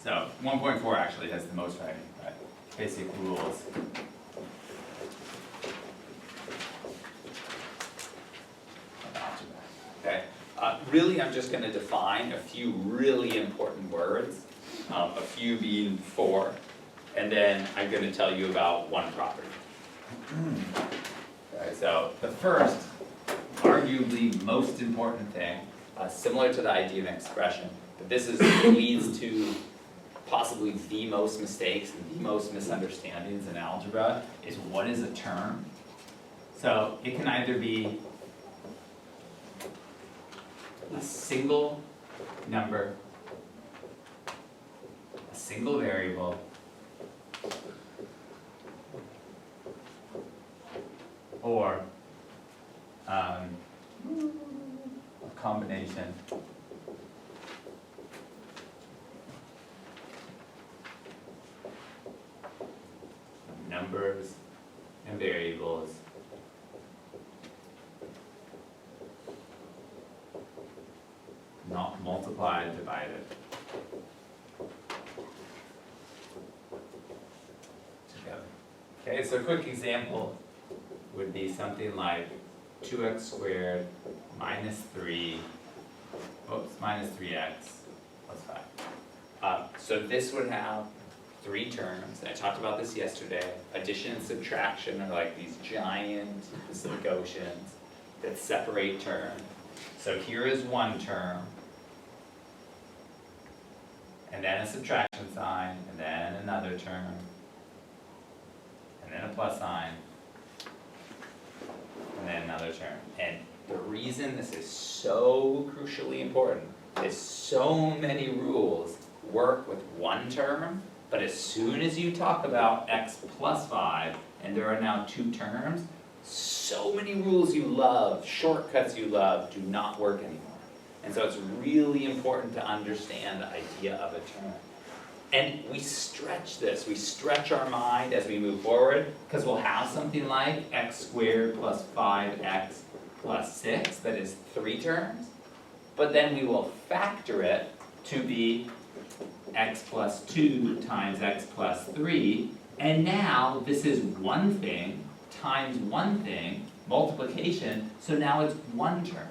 So 1.4 actually has the most writing, but basic rules. Okay. Really, I'm just going to define a few really important words, a few being 4, and then I'm going to tell you about one property. Okay, so the first, arguably most important thing, similar to the idea of an expression, but this leads to possibly the most mistakes and the most misunderstandings in algebra, is what is a term? So it can either be a single number, a single variable, or a combination of numbers and variables not multiplied, divided together. Okay, so a quick example would be something like 2x squared minus 3, minus 3x plus 5. So this would have 3 terms, and I talked about this yesterday. Addition and subtraction are like these giant Pacific oceans that separate terms. So here is one term, and then a subtraction sign, and then another term, and then a plus sign, and then another term. And the reason this is so crucially important is so many rules work with one term, but as soon as you talk about x plus 5, and there are now 2 terms, so many rules you love, shortcuts you love, do not work anymore. And so it's really important to understand the idea of a term. And we stretch this, we stretch our mind as we move forward, because we'll have something like x squared plus 5x plus 6, that is 3 terms, but then we will factor it to be x plus 2 times x plus 3, and now this is one thing times one thing, multiplication, so now it's one term.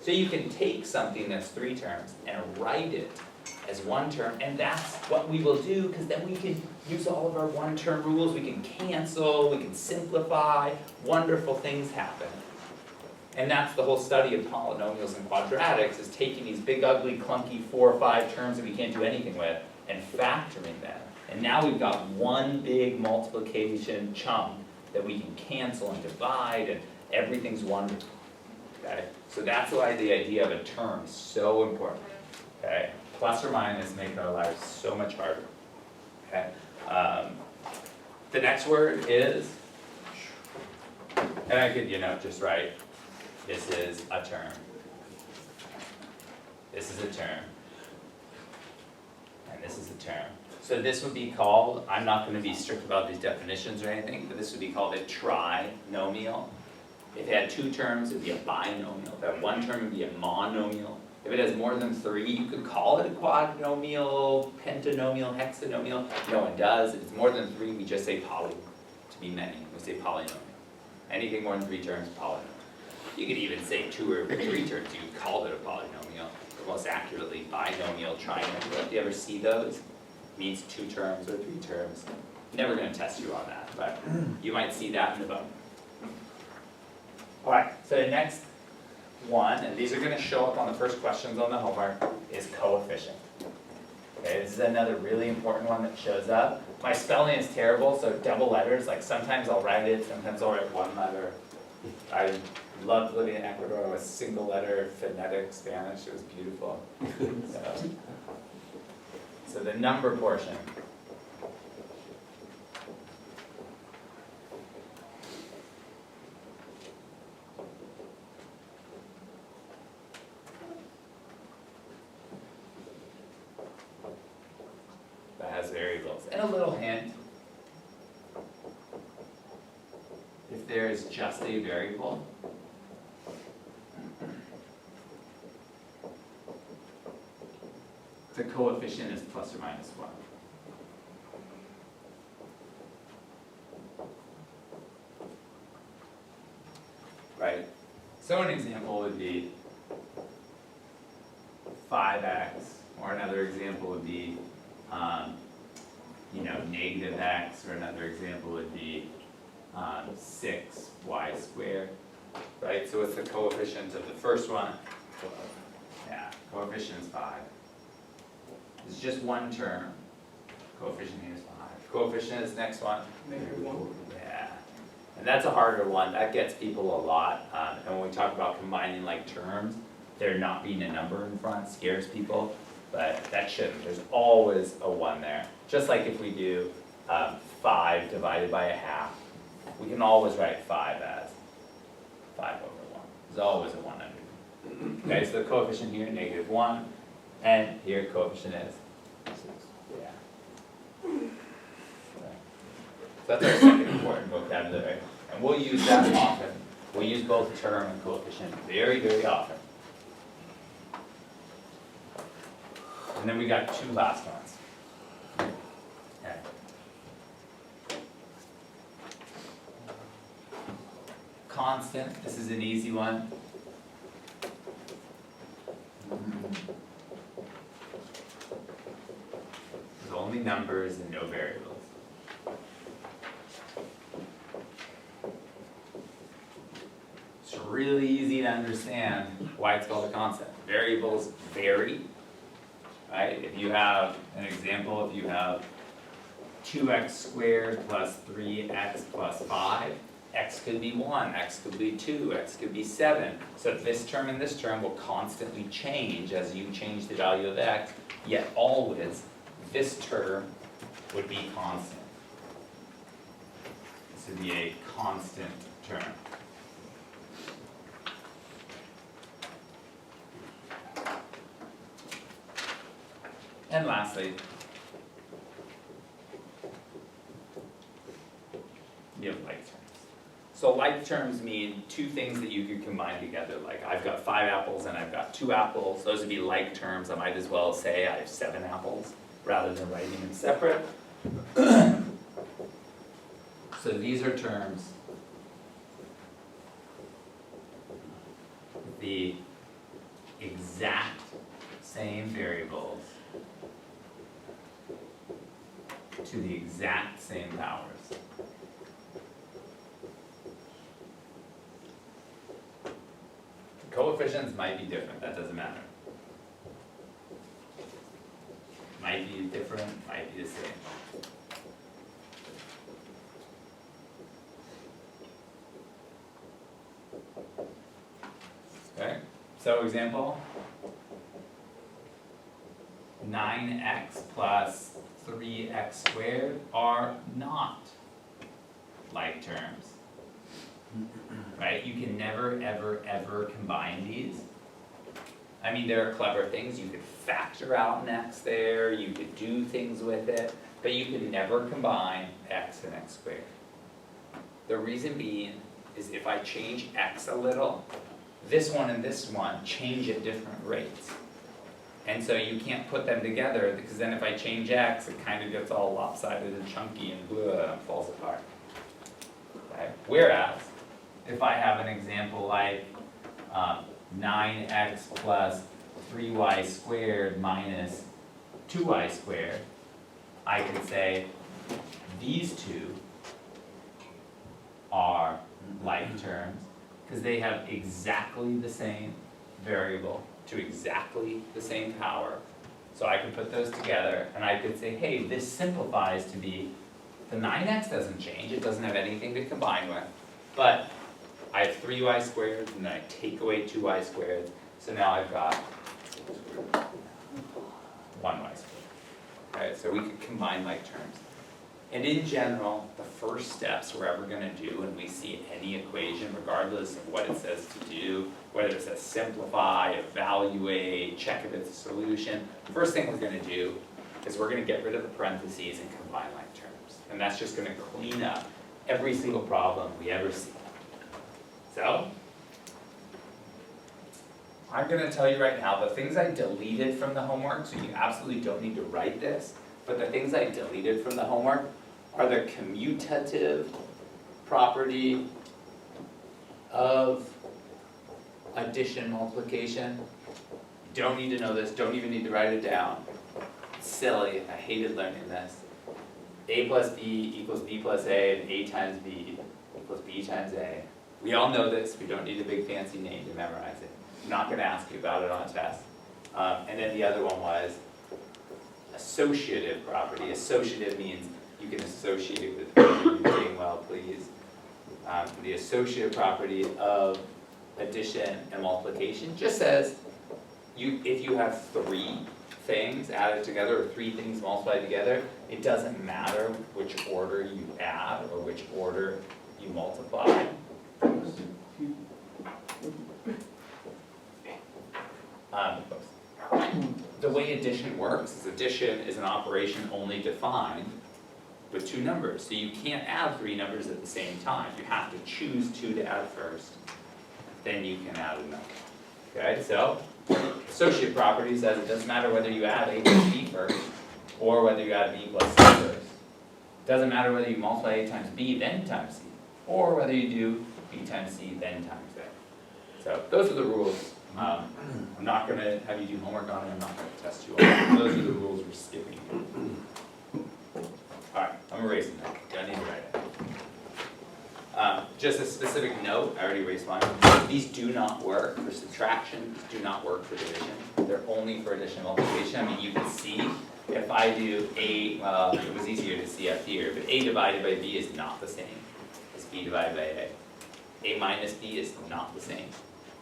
So you can take something that's 3 terms and write it as one term, and that's what we will do, because then we can use all of our one-term rules, we can cancel, we can simplify, wonderful things happen. And that's the whole study of polynomials and quadratics, is taking these big, ugly, clunky 4 or 5 terms that we can't do anything with, and factoring them. And now we've got one big multiplication chunk that we can cancel and divide, and everything's wonderful. Okay? So that's why the idea of a term is so important. Okay? Plus or minus make our lives so much harder. Okay? The next word is, and I could, just write, this is a term. This is a term. And this is a term. So this would be called, I'm not going to be strict about these definitions or anything, but this would be called a trinomial. If it had 2 terms, it would be a binomial. If it had 1 term, it would be a monomial. If it has more than 3, you could call it a quadrinomial, pentanomial, hexanomial. No one does. If it's more than 3, we just say poly, to be many. We say polynomial. Anything more than 3 terms, polynomial. You could even say 2 or 3 terms. You could call it a polynomial. Or most accurately, binomial, trinomial. Do you ever see those? It means 2 terms or 3 terms. Never going to test you on that, but you might see that in the book. All right, so the next one, and these are going to show up on the first questions on the homework, is coefficient. Okay, this is another really important one that shows up. My spelling is terrible, so double letters, like sometimes I'll write it, sometimes I'll write 1 letter. I loved living in Ecuador with single letter phonetic Spanish, it was beautiful. So the number portion. That has variables. And a little hint, if there is just a variable, the coefficient is plus or minus 1. Right? So an example would be 5x, or another example would be, negative x, or another example would be 6y squared. Right? So what's the coefficient of the first one? Yeah, coefficient is 5. It's just one term. Coefficient here is 5. Coefficient is next one? -1. Yeah. And that's a harder one. That gets people a lot. And when we talk about combining like terms, there not being a number in front scares people. But that shouldn't. There's always a 1 there. Just like if we do 5 divided by a half, we can always write 5 as 5 over 1. There's always a 1 under. Okay, so the coefficient here, -1. And here coefficient is 6. Yeah. Okay. So that's our second important vocabulary. And we'll use that often. We'll use both term and coefficient very, very often. And then we got 2 last ones. Okay. Constant, this is an easy one. There's only numbers and no variables. It's really easy to understand why it's called a constant. Variables vary, right? If you have an example, if you have 2x squared plus 3x plus 5, x could be 1, x could be 2, x could be 7. So this term and this term will constantly change as you change the value of x, yet always this term would be constant. This would be a constant term. And lastly, you have like terms. So like terms mean 2 things that you could combine together. Like I've got 5 apples and I've got 2 apples. Those would be like terms. I might as well say I have 7 apples rather than writing them separate. So these are terms with the exact same variables to the exact same powers. The coefficients might be different, that doesn't matter. Might be different, might be the same. Okay, so example, 9x plus 3x squared are not like terms, right? You can never, ever, ever combine these. I mean, there are clever things. You could factor out an x there, you could do things with it, but you can never combine x and x squared. The reason being is if I change x a little, this one and this one change at different rates. And so you can't put them together, because then if I change x, it kind of gets all lopsided and chunky and falls apart. Okay? Whereas, if I have an example like 9x plus 3y squared minus 2y squared, I could say these two are like terms, because they have exactly the same variable to exactly the same power. So I could put those together and I could say, hey, this simplifies to be, the 9x doesn't change, it doesn't have anything to combine with, but I have 3y squared and then I take away 2y squared, so now I've got 1y squared. Okay, so we could combine like terms. And in general, the first steps we're ever going to do when we see any equation, regardless of what it says to do, whether it says simplify, evaluate, check if it's a solution, first thing we're going to do is we're going to get rid of the parentheses and combine like terms. And that's just going to clean up every single problem we ever see. So, I'm gonna tell you right now, the things I deleted from the homework, so you absolutely don't need to write this, but the things I deleted from the homework are the commutative property of addition, multiplication. You don't need to know this, don't even need to write it down. It's silly, I hated learning this. A plus B equals B plus A, and A times B equals B times A. We all know this, we don't need a big fancy name to memorize it. I'm not gonna ask you about it on a test. And then the other one was associative property. Associative means you can associate it with you're doing well, please. The associative property of addition and multiplication just says if you have three things added together or three things multiplied together, it doesn't matter which order you add or which order you multiply. The way addition works is addition is an operation only defined with two numbers. So you can't add three numbers at the same time. You have to choose two to add first, then you can add another. Okay, so associative property says it doesn't matter whether you add A plus B first or whether you add B plus C first. It doesn't matter whether you multiply A times B then times C, or whether you do B times C then times A. So those are the rules. I'm not going to have you do homework on it. I'm not going to test you on it. Those are the rules we're skipping. Alright, I'm erasing that. Don't need to write it. Just a specific note, I already erased mine. These do not work for subtraction. These do not work for division. They're only for addition and multiplication. I mean, you can see if I do A, well, it was easier to see up here, but A divided by B is not the same as B divided by A. A minus B is not the same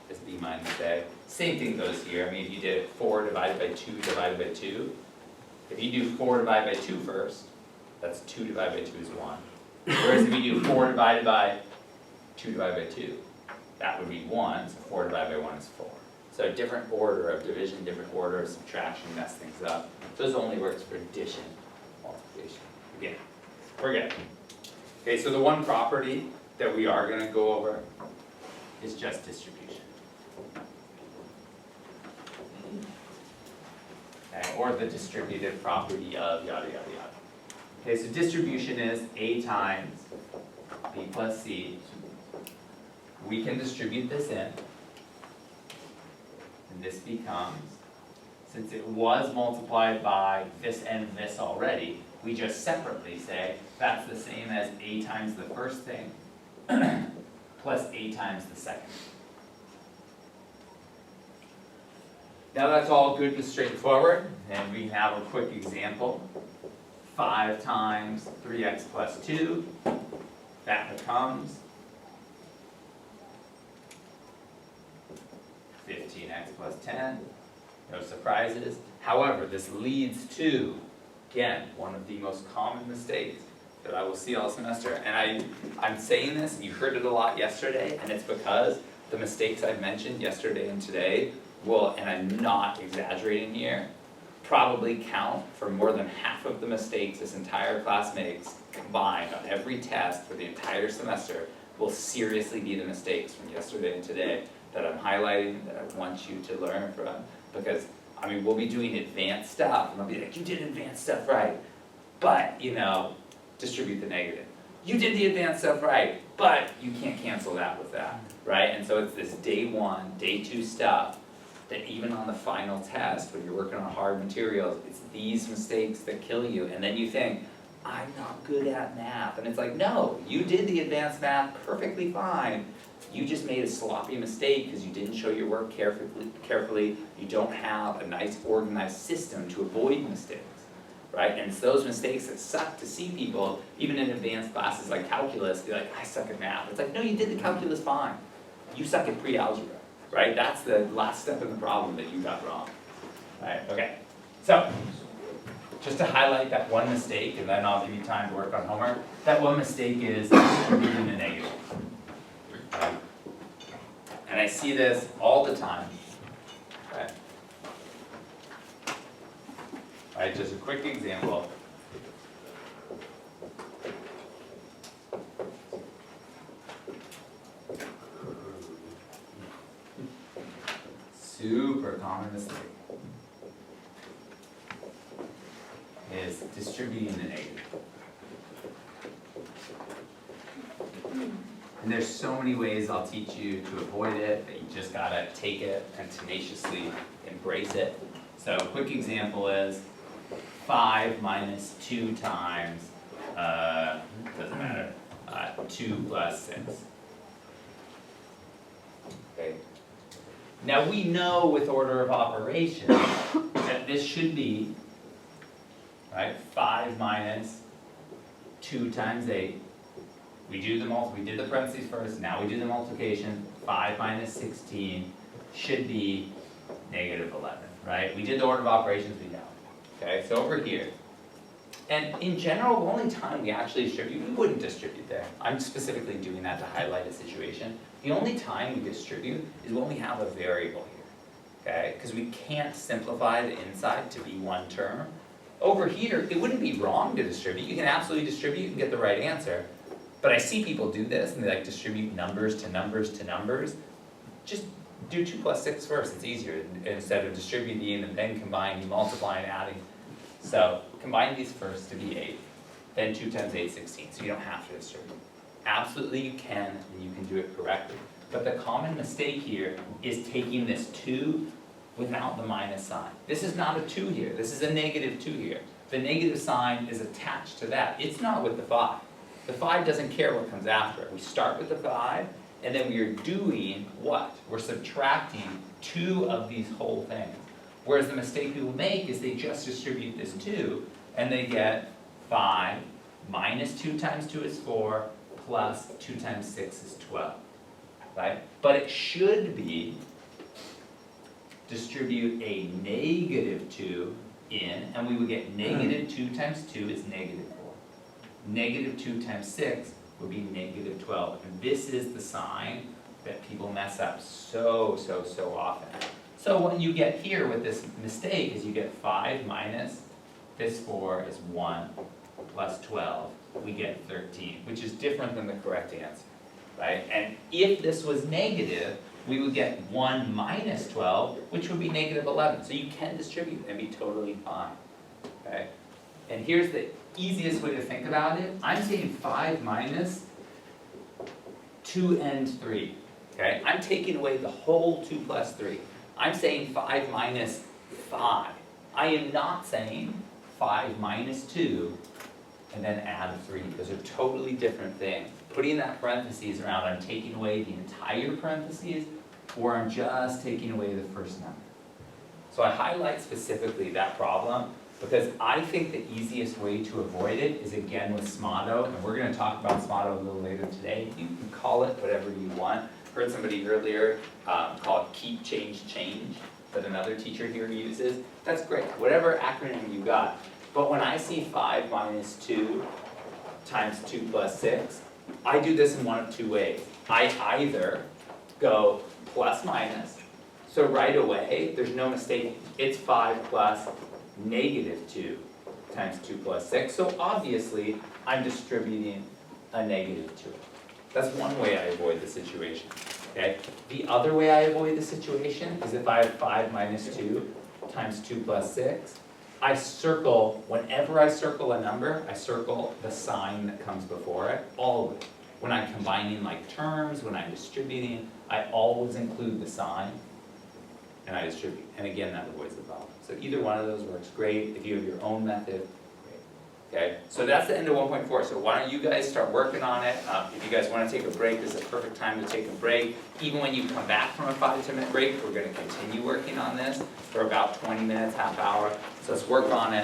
as B minus A. Same thing goes here. I mean, if you did 4 divided by 2 divided by 2, if you do 4 divided by 2 first, that's 2 divided by 2 is 1. Whereas if you do 4 divided by 2 divided by 2, that would be 1, so 4 divided by 1 is 4. So a different order of division, different order of subtraction mess things up. Those only works for addition, multiplication. Again, we're good. Okay, so the one property that we are going to go over is just distribution. Okay, or the distributive property of yada yada yada. Okay, so distribution is A times B plus C. We can distribute this in, and this becomes, since it was multiplied by this and this already, we just separately say that's the same as A times the first thing plus A times the second. Now that's all good and straightforward, and we have a quick example. 5 times 3x plus 2, that becomes 15x plus 10, no surprises. However, this leads to, again, one of the most common mistakes that I will see all semester. And I'm saying this, and you heard it a lot yesterday, and it's because the mistakes I've mentioned yesterday and today will, and I'm not exaggerating here, probably count for more than half of the mistakes this entire class makes combined on every test for the entire semester will seriously be the mistakes from yesterday and today that I'm highlighting, that I want you to learn from. Because, I mean, we'll be doing advanced stuff, and I'll be like, you did advanced stuff right, but, you know, distribute the negative. You did the advanced stuff right, but you can't cancel that with that, right? And so it's this day 1, day 2 stuff that even on the final test, when you're working on hard materials, it's these mistakes that kill you. And then you think, I'm not good at math. And it's like, no, you did the advanced math perfectly fine. You just made a sloppy mistake because you didn't show your work carefully. You don't have a nice organized system to avoid mistakes, right? And it's those mistakes that suck to see people, even in advanced classes like calculus, be like, I suck at math. It's like, no, you did the calculus fine. You suck at pre-algebra. Right? That's the last step in the problem that you got wrong. Right? Okay. So, just to highlight that one mistake, and then I'll give you time to work on homework. That one mistake is distributing a negative. Right? And I see this all the time. Okay. All right, just a quick example. is distributing the negative. And there's so many ways I'll teach you to avoid it, that you just gotta take it and tenaciously embrace it. So a quick example is 5 minus 2 times, doesn't matter, 2 plus 6. Okay. Now we know with order of operations that this should be, right, 5 minus 2 times 8. We did the parentheses first, now we do the multiplication. 5 minus 16 should be negative 11, right? We did the order of operations, we know. Okay, so over here. And in general, the only time we actually distribute, we wouldn't distribute there. I'm specifically doing that to highlight a situation. The only time we distribute is when we have a variable here, okay? Because we can't simplify the inside to be one term. Over here, it wouldn't be wrong to distribute. You can absolutely distribute and get the right answer. But I see people do this, and they like distribute numbers to numbers to numbers. Just do 2 plus 6 first, it's easier. Instead of distributing and then combining, multiplying, adding. So combine these first to be 8. Then 2 times 8 is 16, so you don't have to distribute. Absolutely you can, and you can do it correctly. But the common mistake here is taking this 2 without the minus sign. This is not a 2 here, this is a negative 2 here. The negative sign is attached to that. It's not with the 5. The 5 doesn't care what comes after it. We start with the 5, and then we are doing what? We're subtracting 2 of these whole things. Whereas the mistake people make is they just distribute this 2, and they get 5 minus 2 times 2 is 4, plus 2 times 6 is 12, right? But it should be distribute a negative 2 in, and we would get negative 2 times 2 is negative 4. Negative 2 times 6 would be negative 12. And this is the sign that people mess up so often. So what you get here with this mistake is you get 5 minus this 4 is 1 plus 12. We get 13, which is different than the correct answer, right? And if this was negative, we would get 1 minus 12, which would be negative 11. So you can distribute and be totally fine, okay? And here's the easiest way to think about it. I'm saying 5 minus 2 and 3, okay? I'm taking away the whole 2 plus 3. I'm saying 5 minus 5. I am not saying 5 minus 2 and then add 3. Those are totally different things. Putting that parentheses around, I'm taking away the entire parentheses, or I'm just taking away the first number. So I highlight specifically that problem because I think the easiest way to avoid it is again with SMATO, and we're going to talk about SMATO a little later today. You can call it whatever you want. Heard somebody earlier call it keep, change, change, that another teacher here uses. That's great, whatever acronym you got. But when I see 5 minus 2 times 2 plus 6, I do this in one of 2 ways. I either go plus minus, so right away, there's no mistake, it's 5 plus negative 2 times 2 plus 6, so obviously I'm distributing a negative 2. That's one way I avoid the situation, okay? The other way I avoid the situation is if I have 5 minus 2 times 2 plus 6, I circle, whenever I circle a number, I circle the sign that comes before it, always. When I'm combining like terms, when I'm distributing, I always include the sign, and I distribute. And again, that avoids the problem. So either one of those works great. If you have your own method, great. Okay, so that's the end of 1.4. So why don't you guys start working on it? If you guys want to take a break, this is a perfect time to take a break. Even when you come back from a 5 to 10 minute break, we're going to continue working on this for about 20 minutes, half hour. So let's work on it.